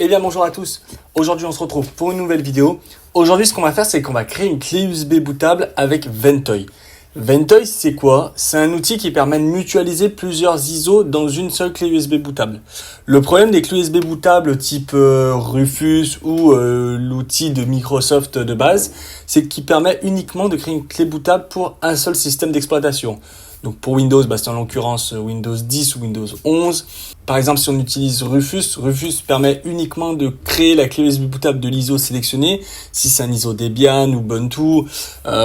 Eh bien bonjour à tous, aujourd'hui on se retrouve pour une nouvelle vidéo. Aujourd'hui ce qu'on va faire c'est qu'on va créer une clé USB bootable avec Ventoy. Ventoy c'est quoi? C'est un outil qui permet de mutualiser plusieurs ISO dans une seule clé USB bootable. Le problème des clés USB bootables type Rufus ou l'outil de Microsoft de base, c'est qu'il permet uniquement de créer une clé bootable pour un seul système d'exploitation. Donc pour Windows, c'est en l'occurrence Windows 10 ou Windows 11. Par exemple, si on utilise Rufus, Rufus permet uniquement de créer la clé USB bootable de l'ISO sélectionné. Si c'est un ISO Debian, Ubuntu,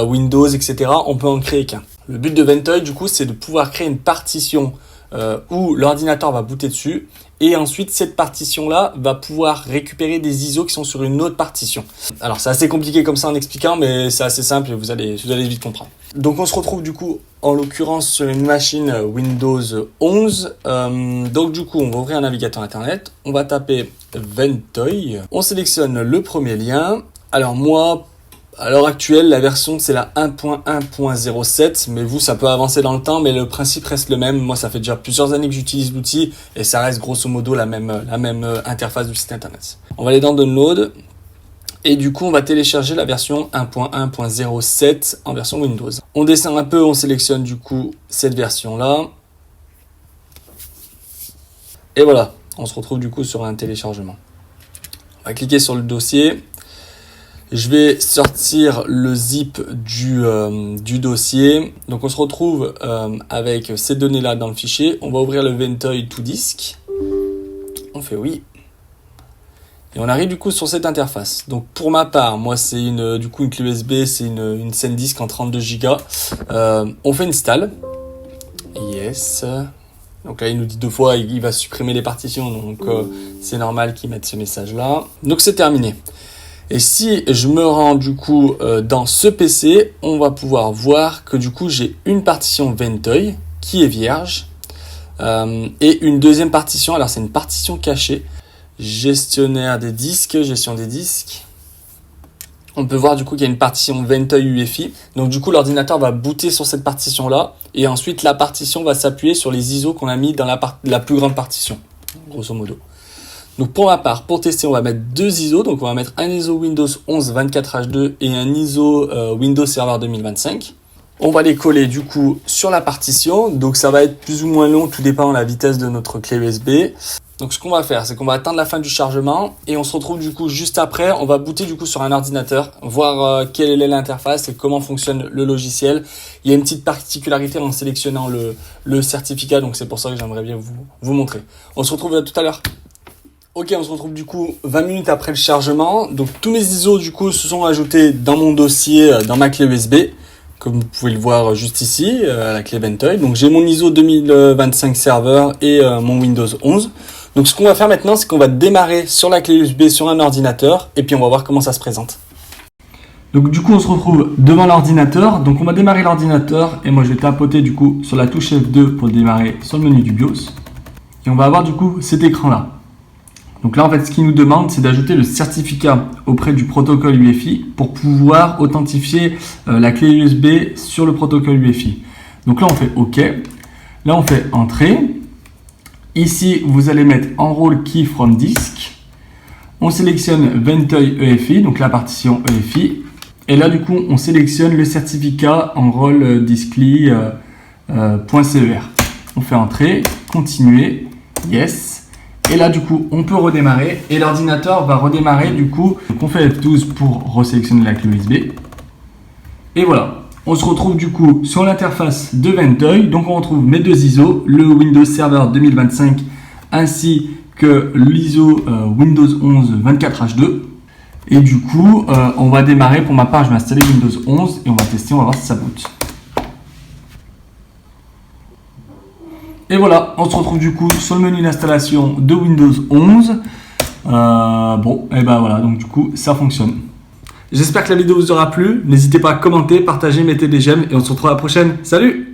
Windows, etc., on peut en créer qu'un. Le but de Ventoy, du coup, c'est de pouvoir créer une partition où l'ordinateur va booter dessus. Et ensuite, cette partition-là va pouvoir récupérer des ISO qui sont sur une autre partition. Alors, c'est assez compliqué comme ça en expliquant, mais c'est assez simple et vous allez vite comprendre. Donc, on se retrouve du coup, en l'occurrence, sur une machine Windows 11. Donc, du coup, on va ouvrir un navigateur Internet. On va taper Ventoy. On sélectionne le premier lien. Alors, moi, à l'heure actuelle, la version, c'est la 1.1.07, mais vous, ça peut avancer dans le temps, mais le principe reste le même. Moi, ça fait déjà plusieurs années que j'utilise l'outil et ça reste grosso modo la même interface du site internet. On va aller dans Download et du coup, on va télécharger la version 1.1.07 en version Windows. On descend un peu, on sélectionne du coup cette version-là. Et voilà, on se retrouve du coup sur un téléchargement. On va cliquer sur le dossier. Je vais sortir le zip du dossier. Donc, on se retrouve avec ces données-là dans le fichier. On va ouvrir le Ventoy to disk. On fait oui. Et on arrive du coup sur cette interface. Donc, pour ma part, moi, c'est une clé USB, c'est une SanDisk en 32 Go. On fait install. Yes. Donc là, il nous dit 2 fois, il va supprimer les partitions. Donc, c'est normal qu'il mette ce message-là. Donc, c'est terminé. Et si je me rends du coup dans ce PC, on va pouvoir voir que du coup j'ai une partition Ventoy qui est vierge et une deuxième partition. Alors c'est une partition cachée, gestionnaire des disques, gestion des disques. On peut voir du coup qu'il y a une partition Ventoy UEFI. Donc du coup l'ordinateur va booter sur cette partition là et ensuite la partition va s'appuyer sur les ISO qu'on a mis dans la plus grande partition, grosso modo. Donc pour ma part, pour tester, on va mettre 2 ISO. Donc on va mettre un ISO Windows 11 24H2 et un ISO Windows Server 2025. On va les coller du coup sur la partition. Donc ça va être plus ou moins long, tout dépend de la vitesse de notre clé USB. Donc ce qu'on va faire, c'est qu'on va attendre la fin du chargement et on se retrouve du coup juste après. On va booter du coup sur un ordinateur, voir quelle est l'interface et comment fonctionne le logiciel. Il y a une petite particularité en sélectionnant le certificat, donc c'est pour ça que j'aimerais bien vous montrer. On se retrouve tout à l'heure. Ok, on se retrouve du coup 20 minutes après le chargement. Donc tous mes ISO du coup se sont ajoutés dans mon dossier, dans ma clé USB. Comme vous pouvez le voir juste ici, la clé Ventoy. Donc j'ai mon ISO 2025 serveur et mon Windows 11. Donc ce qu'on va faire maintenant, c'est qu'on va démarrer sur la clé USB sur un ordinateur. Et puis on va voir comment ça se présente. Donc du coup on se retrouve devant l'ordinateur. Donc on va démarrer l'ordinateur. Et moi je vais tapoter du coup sur la touche F2 pour démarrer sur le menu du BIOS. Et on va avoir du coup cet écran là. Donc là, en fait, ce qu'il nous demande, c'est d'ajouter le certificat auprès du protocole UEFI pour pouvoir authentifier la clé USB sur le protocole UEFI. Donc là, on fait OK. Là, on fait Entrée. Ici, vous allez mettre Enroll Key from Disk. On sélectionne Ventoy EFI, donc la partition EFI. Et là, du coup, on sélectionne le certificat Enroll Diskly .cer. On fait Entrée, Continuer, Yes. Et là, du coup, on peut redémarrer et l'ordinateur va redémarrer du coup. Donc, on fait F12 pour resélectionner la clé USB. Et voilà, on se retrouve du coup sur l'interface de Ventoy. Donc, on retrouve mes 2 ISO, le Windows Server 2025 ainsi que l'ISO Windows 11 24H2. Et du coup, on va démarrer. Pour ma part, je vais installer Windows 11 et on va tester, on va voir si ça boot. Et voilà, on se retrouve du coup sur le menu d'installation de Windows 11. Bon, et ben voilà, donc du coup, ça fonctionne. J'espère que la vidéo vous aura plu. N'hésitez pas à commenter, partager, mettez des j'aime et on se retrouve à la prochaine. Salut!